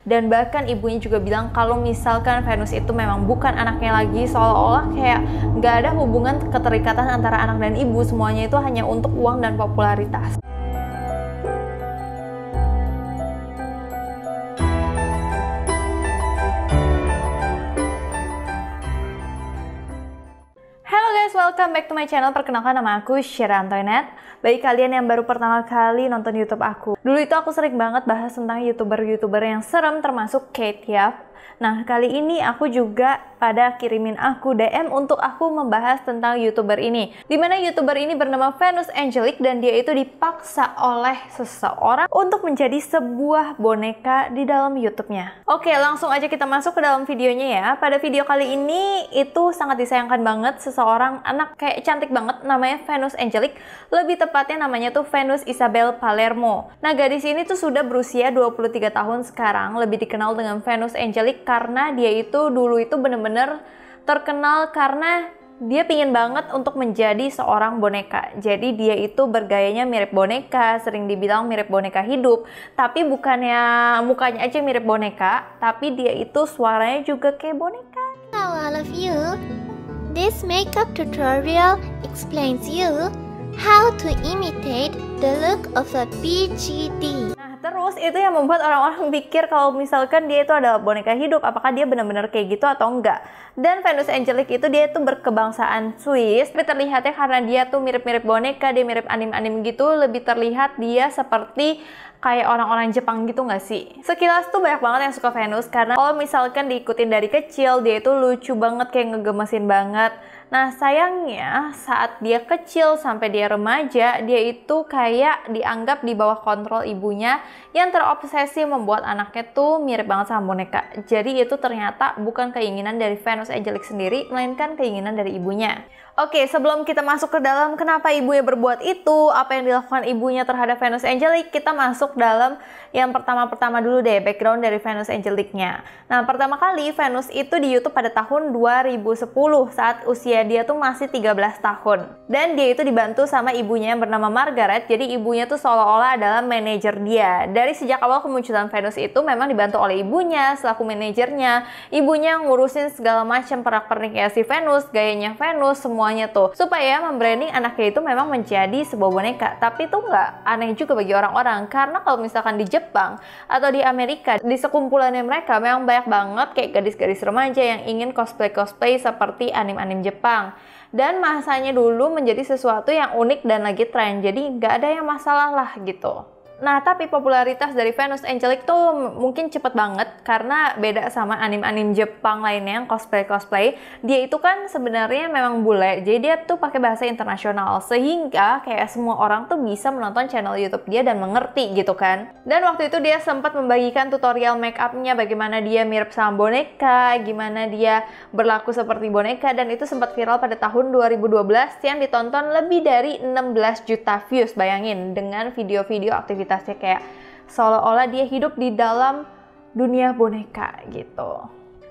Dan bahkan ibunya juga bilang kalau misalkan Venus itu memang bukan anaknya lagi, seolah-olah kayak nggak ada hubungan keterikatan antara anak dan ibu, semuanya itu hanya untuk uang dan popularitas. Welcome back to my channel. Perkenalkan, nama aku Syera Antoinette. Bagi kalian yang baru pertama kali nonton YouTube aku, dulu itu aku sering banget bahas tentang youtuber yang serem, termasuk Kate Yap. Nah, kali ini aku juga pada kirimin aku DM untuk aku membahas tentang YouTuber ini. Dimana YouTuber ini bernama Venus Angelique dan dia itu dipaksa oleh seseorang untuk menjadi sebuah boneka di dalam YouTube-nya. Oke, langsung aja kita masuk ke dalam videonya ya. Pada video kali ini itu sangat disayangkan banget seseorang anak kayak cantik banget, namanya Venus Angelique. Lebih tepatnya namanya tuh Venus Isabel Palermo. Nah, gadis ini tuh sudah berusia 23 tahun sekarang, lebih dikenal dengan Venus Angelique karena dia itu dulu itu bener-bener terkenal karena dia pingin banget untuk menjadi seorang boneka. Jadi dia itu bergayanya mirip boneka, sering dibilang mirip boneka hidup. Tapi bukannya mukanya aja mirip boneka, tapi dia itu suaranya juga kayak boneka. Hello all of you. This makeup tutorial explains you how to imitate the look of a BGD. Terus itu yang membuat orang-orang pikir kalau misalkan dia itu adalah boneka hidup, apakah dia benar-benar kayak gitu atau enggak. Dan Venus Angelique itu dia itu berkebangsaan Swiss, tapi terlihatnya karena dia tuh mirip-mirip boneka, dia mirip anim-anim gitu, lebih terlihat dia seperti kayak orang-orang Jepang gitu nggak sih? Sekilas tuh banyak banget yang suka Venus karena kalau misalkan diikutin dari kecil, dia itu lucu banget, kayak ngegemesin banget. Nah, sayangnya saat dia kecil sampai dia remaja, dia itu kayak dianggap di bawah kontrol ibunya yang terobsesi membuat anaknya tuh mirip banget sama boneka. Jadi itu ternyata bukan keinginan dari Venus Angelique sendiri, melainkan keinginan dari ibunya. Oke, sebelum kita masuk ke dalam kenapa ibunya berbuat itu, apa yang dilakukan ibunya terhadap Venus Angelique, kita masuk dalam yang pertama-pertama dulu deh, background dari Venus Angelique-nya. Nah, pertama kali Venus itu di YouTube pada tahun 2010 saat usia dia tuh masih 13 tahun. Dan dia itu dibantu sama ibunya yang bernama Margaret, jadi ibunya tuh seolah-olah adalah manajer dia. Dari sejak awal kemunculan Venus itu memang dibantu oleh ibunya selaku manajernya. Ibunya ngurusin segala macam pernak-pernik si Venus, gayanya Venus, semuanya tuh supaya membranding anaknya itu memang menjadi sebuah boneka. Tapi itu nggak aneh juga bagi orang-orang karena kalau misalkan di Jepang atau di Amerika, di sekumpulannya mereka memang banyak banget kayak gadis-gadis remaja yang ingin cosplay seperti anim-anim Jepang. Dan masanya dulu menjadi sesuatu yang unik dan lagi tren, jadi nggak ada yang masalah lah gitu. Nah, tapi popularitas dari Venus Angelique tuh mungkin cepet banget karena beda sama anim-anim Jepang lainnya yang cosplay. Dia itu kan sebenarnya memang bule, jadi dia tuh pakai bahasa internasional sehingga kayak semua orang tuh bisa menonton channel YouTube dia dan mengerti gitu kan. Dan waktu itu dia sempat membagikan tutorial make upnya, bagaimana dia mirip sama boneka, gimana dia berlaku seperti boneka, dan itu sempat viral pada tahun 2012 yang ditonton lebih dari 16 juta views. Bayangin dengan video-video aktivitas kayak seolah-olah dia hidup di dalam dunia boneka gitu.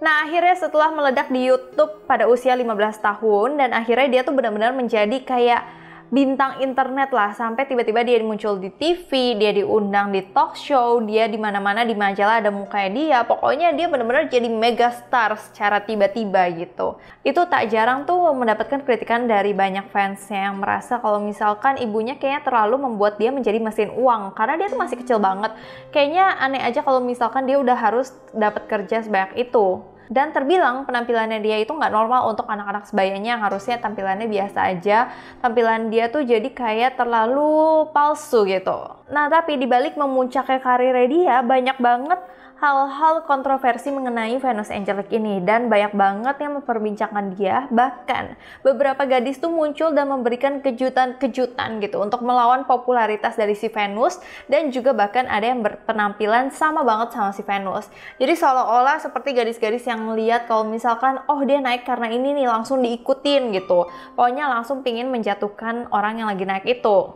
Nah, akhirnya setelah meledak di YouTube pada usia 15 tahun dan akhirnya dia tuh benar-benar menjadi kayak bintang internet lah, sampai tiba-tiba dia muncul di TV, dia diundang di talk show, dia di mana-mana di majalah ada mukanya dia. Pokoknya dia benar-benar jadi megastar secara tiba-tiba gitu. Itu tak jarang tuh mendapatkan kritikan dari banyak fansnya yang merasa kalau misalkan ibunya kayaknya terlalu membuat dia menjadi mesin uang karena dia tuh masih kecil banget. Kayaknya aneh aja kalau misalkan dia udah harus dapat kerja sebanyak itu. Dan terbilang penampilannya dia itu nggak normal untuk anak-anak sebayanya yang harusnya tampilannya biasa aja. Tampilan dia tuh jadi kayak terlalu palsu gitu. Nah, tapi dibalik memuncaknya karirnya dia, banyak banget hal-hal kontroversi mengenai Venus Angelique ini dan banyak banget yang memperbincangkan dia. Bahkan beberapa gadis tuh muncul dan memberikan kejutan-kejutan gitu untuk melawan popularitas dari si Venus, dan juga bahkan ada yang berpenampilan sama banget sama si Venus. Jadi seolah-olah seperti gadis-gadis yang lihat kalau misalkan oh dia naik karena ini nih langsung diikutin gitu. Pokoknya langsung pingin menjatuhkan orang yang lagi naik itu.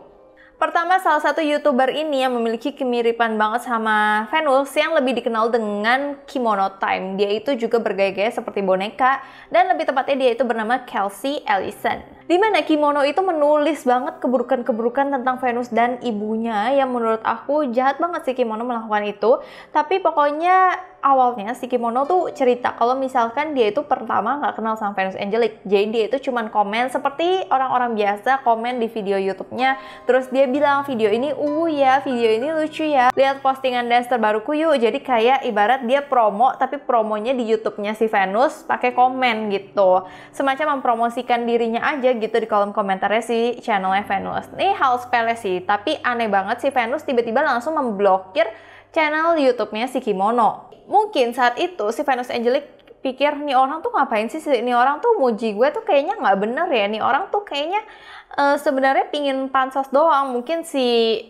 Pertama, salah satu YouTuber ini yang memiliki kemiripan banget sama Venus yang lebih dikenal dengan Kimono Time. Dia itu juga bergaya-gaya seperti boneka, dan lebih tepatnya dia itu bernama Kelsey Ellison. Dimana Kimono itu menulis banget keburukan-keburukan tentang Venus dan ibunya, yang menurut aku jahat banget sih Kimono melakukan itu. Tapi pokoknya awalnya si Kimono tuh cerita kalau misalkan dia itu pertama nggak kenal sama Venus Angelic. Jadi dia itu cuman komen seperti orang-orang biasa komen di video YouTube-nya. Terus dia bilang video ini ya, video ini lucu ya. Lihat postingan dance terbaruku yuk. Jadi kayak ibarat dia promo, tapi promonya di YouTube-nya si Venus pakai komen gitu. Semacam mempromosikan dirinya aja gitu di kolom komentarnya si channelnya Venus. Ini hal sepele sih, tapi aneh banget si Venus tiba-tiba langsung memblokir channel YouTube-nya si Kimono. Mungkin saat itu si Venus Angelic pikir, nih orang tuh ngapain sih, nih orang tuh muji gue tuh kayaknya nggak bener ya, nih orang tuh kayaknya sebenarnya pingin pansos doang. Mungkin si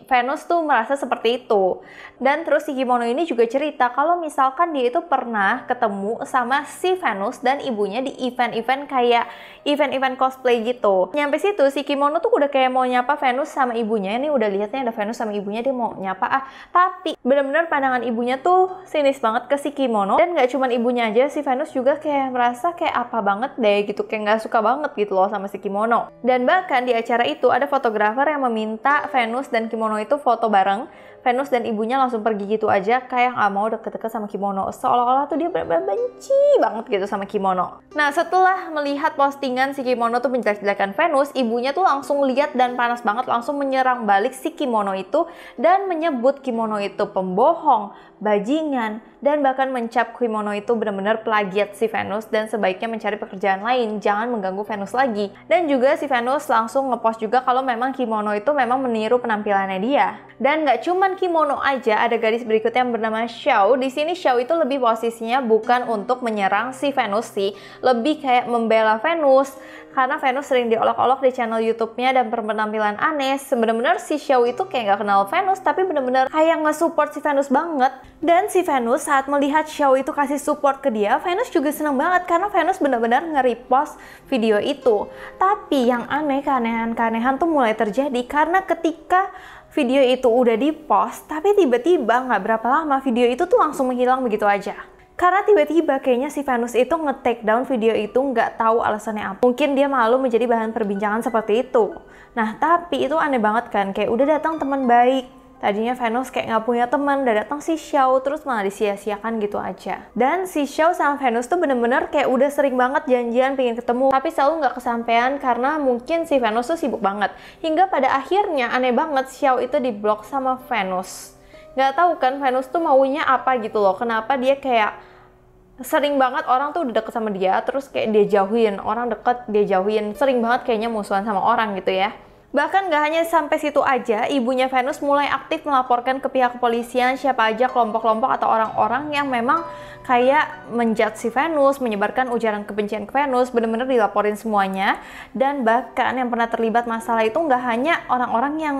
Venus tuh merasa seperti itu. Dan terus si Kimono ini juga cerita kalau misalkan dia itu pernah ketemu sama si Venus dan ibunya di event-event kayak event-event cosplay gitu. Nyampe situ si Kimono tuh udah kayak mau nyapa Venus sama ibunya. Ini udah lihatnya ada Venus sama ibunya, dia mau nyapa tapi bener-bener pandangan ibunya tuh sinis banget ke si Kimono. Dan gak cuman ibunya aja, si Venus juga kayak merasa kayak apa banget deh gitu, kayak gak suka banget gitu loh sama si Kimono. Dan bahkan di acara itu ada fotografer yang meminta Venus dan Kimono itu foto bareng. Venus dan ibunya langsung pergi gitu aja, kayak nggak mau deket-deket sama Kimono. Seolah-olah tuh dia benar-benar benci banget gitu sama Kimono. Nah, setelah melihat postingan si Kimono tuh menjelek-jelekan Venus, ibunya tuh langsung lihat dan panas banget, langsung menyerang balik si Kimono itu dan menyebut Kimono itu pembohong, bajingan, dan bahkan mencap Kimono itu benar-benar plagiat si Venus dan sebaiknya mencari pekerjaan lain, jangan mengganggu Venus lagi. Dan juga si Venus langsung ngepost juga kalau memang Kimono itu memang meniru penampilannya dia. Dan nggak cuman Kimono aja, ada gadis berikutnya yang bernama Xiao. Di sini Xiao itu lebih posisinya bukan untuk menyerang si Venus sih, lebih kayak membela Venus. Karena Venus sering diolok-olok di channel YouTube-nya dan berpenampilan aneh. Sebenarnya si Xiao itu kayak nggak kenal Venus, tapi bener-bener kayak nge-support si Venus banget. Dan si Venus saat melihat Xiao itu kasih support ke dia, Venus juga seneng banget karena Venus bener-bener nge-repost video itu. Tapi yang aneh, keanehan-keanehan tuh mulai terjadi karena ketika video itu udah di-post, tapi tiba-tiba nggak berapa lama video itu tuh langsung menghilang begitu aja. Karena tiba-tiba kayaknya si Venus itu nge-take down video itu, nggak tahu alasannya apa. Mungkin dia malu menjadi bahan perbincangan seperti itu. Nah, tapi itu aneh banget kan, kayak udah datang teman baik. Tadinya Venus kayak nggak punya teman, udah datang si Xiao, terus malah disia-siakan gitu aja. Dan si Xiao sama Venus tuh bener-bener kayak udah sering banget janjian pengen ketemu, tapi selalu nggak kesampean karena mungkin si Venus tuh sibuk banget. Hingga pada akhirnya aneh banget Xiao itu diblok sama Venus. Nggak tahu kan Venus tuh maunya apa gitu loh, kenapa dia kayak sering banget orang tuh udah deket sama dia, terus kayak dia jauhin, orang deket dia jauhin, sering banget kayaknya musuhan sama orang gitu ya. Bahkan gak hanya sampai situ aja, ibunya Venus mulai aktif melaporkan ke pihak kepolisian siapa aja kelompok-kelompok atau orang-orang yang memang kayak menjudge si Venus, menyebarkan ujaran kebencian ke Venus, bener-bener dilaporin semuanya. Dan bahkan yang pernah terlibat masalah itu gak hanya orang-orang yang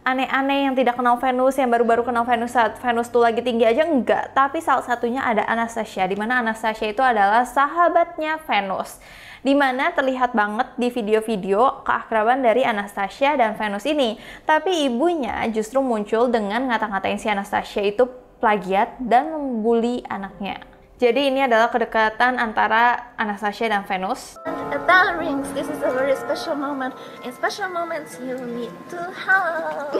aneh-aneh yang tidak kenal Venus, yang baru-baru kenal Venus saat Venus tuh lagi tinggi aja, enggak. Tapi salah satunya ada Anastasia, dimana Anastasia itu adalah sahabatnya Venus. Dimana terlihat banget di video-video keakraban dari Anastasia dan Venus ini. Tapi ibunya justru muncul dengan ngata-ngatain si Anastasia itu plagiat dan membuli anaknya. Jadi ini adalah kedekatan antara Anastasia dan Venus. A bell rings. This is a very special moment. In special moments you need to hug.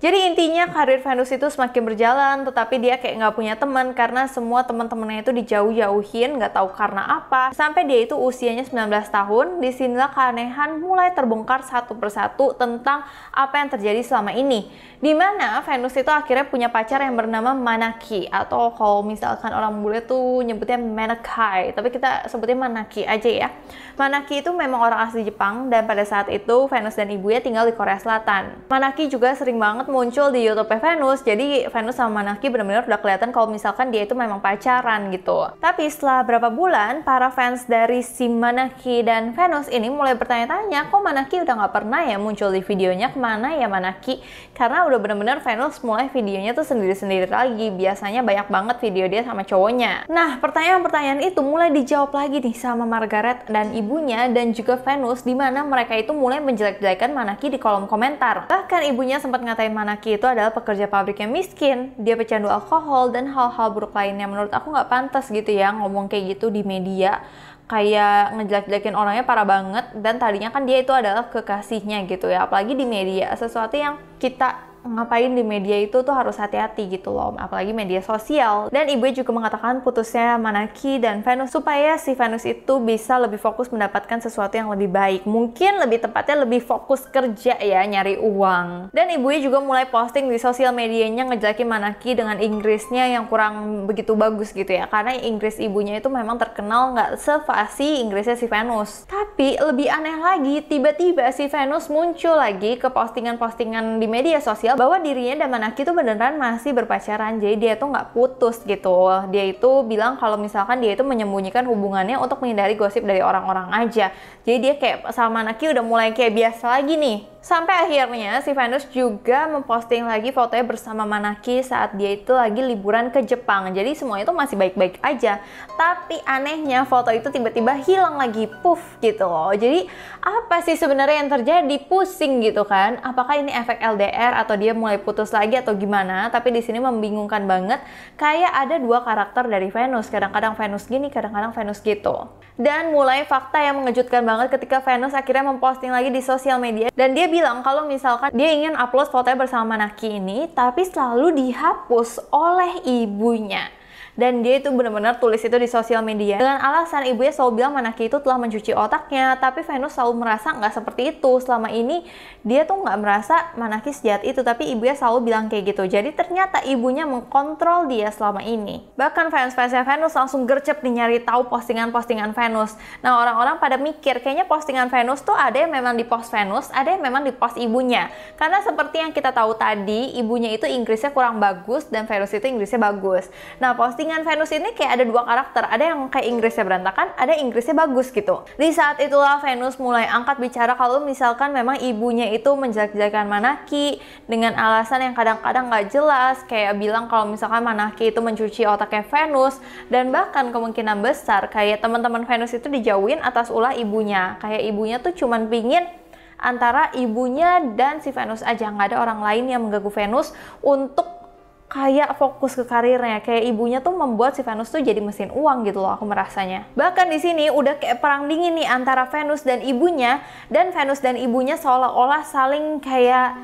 Jadi intinya karir Venus itu semakin berjalan, tetapi dia kayak nggak punya teman karena semua teman-temannya itu dijauh-jauhin, nggak tahu karena apa. Sampai dia itu usianya 19 tahun, disinilah keanehan mulai terbongkar satu persatu tentang apa yang terjadi selama ini. Dimana Venus itu akhirnya punya pacar yang bernama Manaki, atau kalau misalkan orang bule tuh nyebutnya Manakai, tapi kita sebutnya Manaki aja ya. Manaki itu memang orang asli Jepang, dan pada saat itu Venus dan ibunya tinggal di Korea Selatan. Manaki juga sering banget muncul di YouTube Venus. Jadi Venus sama Manaki benar-benar udah kelihatan kalau misalkan dia itu memang pacaran gitu. Tapi setelah berapa bulan, para fans dari si Manaki dan Venus ini mulai bertanya-tanya, kok Manaki udah nggak pernah ya muncul di videonya, kemana ya Manaki? Karena udah benar-benar Venus mulai videonya tuh sendiri-sendiri lagi. Biasanya banyak banget video dia sama cowoknya. Nah, pertanyaan-pertanyaan itu mulai dijawab lagi nih sama Margaret dan ibunya dan juga Venus, di mana mereka itu mulai menjelek-jelekan Manaki di kolom komentar. Bahkan ibunya sempat ngatain Manaki itu adalah pekerja pabrik yang miskin, dia pecandu alkohol, dan hal-hal buruk lainnya. Menurut aku nggak pantas gitu ya ngomong kayak gitu di media. Kayak ngejelek-jelekin orangnya parah banget, dan tadinya kan dia itu adalah kekasihnya gitu ya. Apalagi di media, sesuatu yang kita ngapain di media itu tuh harus hati-hati gitu loh, apalagi media sosial. Dan ibu juga mengatakan putusnya Manaki dan Venus supaya si Venus itu bisa lebih fokus mendapatkan sesuatu yang lebih baik, mungkin lebih tepatnya lebih fokus kerja ya, nyari uang. Dan ibu juga mulai posting di sosial medianya ngejelekin Manaki dengan Inggrisnya yang kurang begitu bagus gitu ya, karena Inggris ibunya itu memang terkenal nggak sefasih Inggrisnya si Venus. Tapi lebih aneh lagi, tiba-tiba si Venus muncul lagi ke postingan-postingan di media sosial bahwa dirinya dan Manaki tuh beneran masih berpacaran, jadi dia tuh nggak putus gitu. Dia itu bilang kalau misalkan dia itu menyembunyikan hubungannya untuk menghindari gosip dari orang-orang aja. Jadi dia kayak sama Manaki udah mulai kayak biasa lagi nih. Sampai akhirnya si Venus juga memposting lagi fotonya bersama Manaki saat dia itu lagi liburan ke Jepang. Jadi semuanya itu masih baik-baik aja. Tapi anehnya foto itu tiba-tiba hilang lagi, puff gitu loh. Jadi apa sih sebenarnya yang terjadi? Pusing gitu kan? Apakah ini efek LDR atau dia mulai putus lagi atau gimana? Tapi di sini membingungkan banget. Kayak ada dua karakter dari Venus. Kadang-kadang Venus gini, kadang-kadang Venus gitu. Dan mulai fakta yang mengejutkan banget ketika Venus akhirnya memposting lagi di sosial media. Dan dia bilang kalau misalkan dia ingin upload fotonya bersama Manaki ini, tapi selalu dihapus oleh ibunya. Dan dia itu benar-benar tulis itu di sosial media dengan alasan ibunya selalu bilang Manaki itu telah mencuci otaknya. Tapi Venus selalu merasa nggak seperti itu. Selama ini dia tuh nggak merasa Manaki sejahat itu, tapi ibunya selalu bilang kayak gitu. Jadi ternyata ibunya mengkontrol dia selama ini. Bahkan fans-fansnya Venus langsung gercep nih nyari tahu postingan-postingan Venus. Nah, orang-orang pada mikir kayaknya postingan Venus tuh ada yang memang di post Venus, ada yang memang di post ibunya. Karena seperti yang kita tahu tadi, ibunya itu Inggrisnya kurang bagus dan Venus itu Inggrisnya bagus. Nah, postingan Venus ini kayak ada dua karakter, ada yang kayak Inggrisnya berantakan, ada Inggrisnya bagus gitu. Di saat itulah Venus mulai angkat bicara kalau misalkan memang ibunya itu menjelek-jelekan Manaki dengan alasan yang kadang-kadang nggak jelas, kayak bilang kalau misalkan Manaki itu mencuci otaknya Venus, dan bahkan kemungkinan besar kayak teman-teman Venus itu dijauhin atas ulah ibunya. Kayak ibunya tuh cuman pingin antara ibunya dan si Venus aja, nggak ada orang lain yang mengganggu Venus untuk kayak fokus ke karirnya. Kayak ibunya tuh membuat si Venus tuh jadi mesin uang gitu loh, aku merasanya. Bahkan di sini udah kayak perang dingin nih antara Venus dan ibunya, dan Venus dan ibunya seolah-olah saling kayak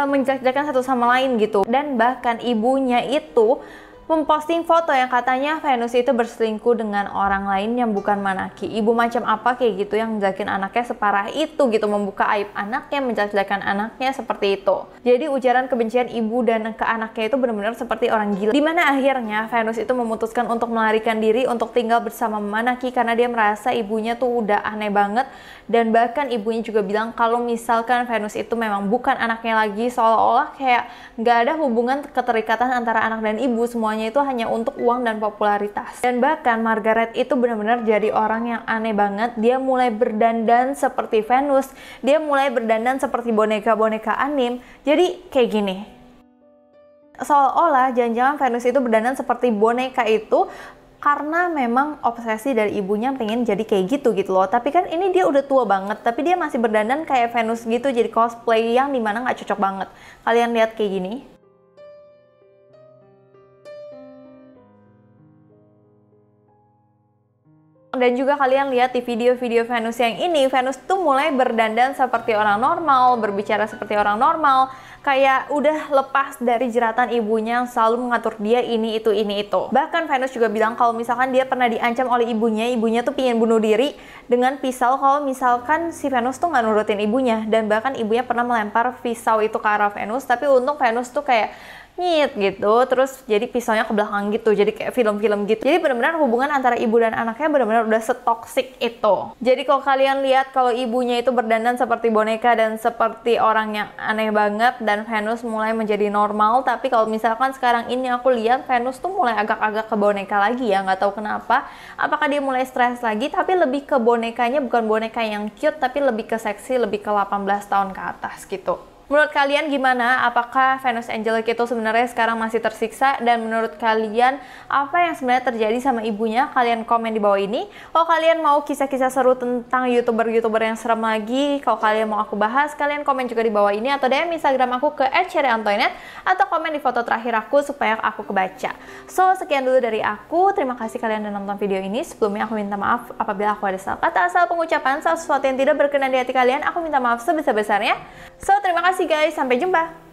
menjelek-jelekan satu sama lain gitu. Dan bahkan ibunya itu memposting foto yang katanya Venus itu berselingkuh dengan orang lain yang bukan Manaki. Ibu macam apa kayak gitu yang menjelekin anaknya separah itu gitu, membuka aib anaknya, menjelek-jelekan anaknya seperti itu. Jadi ujaran kebencian ibu dan ke anaknya itu benar-benar seperti orang gila. Dimana akhirnya Venus itu memutuskan untuk melarikan diri untuk tinggal bersama Manaki karena dia merasa ibunya tuh udah aneh banget. Dan bahkan ibunya juga bilang kalau misalkan Venus itu memang bukan anaknya lagi, seolah-olah kayak nggak ada hubungan keterikatan antara anak dan ibu, semuanya itu hanya untuk uang dan popularitas. Dan bahkan Margaret itu benar-benar jadi orang yang aneh banget. Dia mulai berdandan seperti Venus, dia mulai berdandan seperti boneka-boneka anim. Jadi kayak gini, seolah-olah jangan-jangan Venus itu berdandan seperti boneka itu karena memang obsesi dari ibunya pengen jadi kayak gitu loh. Tapi kan ini dia udah tua banget, tapi dia masih berdandan kayak Venus gitu, jadi cosplay yang dimana nggak cocok banget. Kalian lihat kayak gini. Dan juga kalian lihat di video-video Venus yang ini, Venus tuh mulai berdandan seperti orang normal, berbicara seperti orang normal, kayak udah lepas dari jeratan ibunya yang selalu mengatur dia ini itu. Bahkan Venus juga bilang kalau misalkan dia pernah diancam oleh ibunya tuh pingin bunuh diri dengan pisau kalau misalkan si Venus tuh nggak nurutin ibunya. Dan bahkan ibunya pernah melempar pisau itu ke arah Venus, tapi untung Venus tuh kayak nyit gitu, terus jadi pisaunya ke belakang gitu, jadi kayak film-film gitu. Jadi benar-benar hubungan antara ibu dan anaknya benar-benar udah setoksik itu. Jadi kalau kalian lihat kalau ibunya itu berdandan seperti boneka dan seperti orang yang aneh banget, dan Venus mulai menjadi normal, tapi kalau misalkan sekarang ini aku lihat Venus tuh mulai agak-agak ke boneka lagi ya, nggak tahu kenapa. Apakah dia mulai stres lagi, tapi lebih ke bonekanya bukan boneka yang cute, tapi lebih ke seksi, lebih ke 18 tahun ke atas gitu. Menurut kalian gimana? Apakah Venus Angelic itu sebenarnya sekarang masih tersiksa? Dan menurut kalian apa yang sebenarnya terjadi sama ibunya? Kalian komen di bawah ini. Kalau kalian mau kisah-kisah seru tentang YouTuber-YouTuber yang serem lagi, kalau kalian mau aku bahas, kalian komen juga di bawah ini atau DM Instagram aku ke @cherryantoinette atau komen di foto terakhir aku supaya aku kebaca. So, sekian dulu dari aku. Terima kasih kalian udah nonton video ini. Sebelumnya aku minta maaf apabila aku ada salah kata, salah pengucapan, salah sesuatu yang tidak berkenan di hati kalian. Aku minta maaf sebesar-besarnya. So, terima kasih guys, sampai jumpa.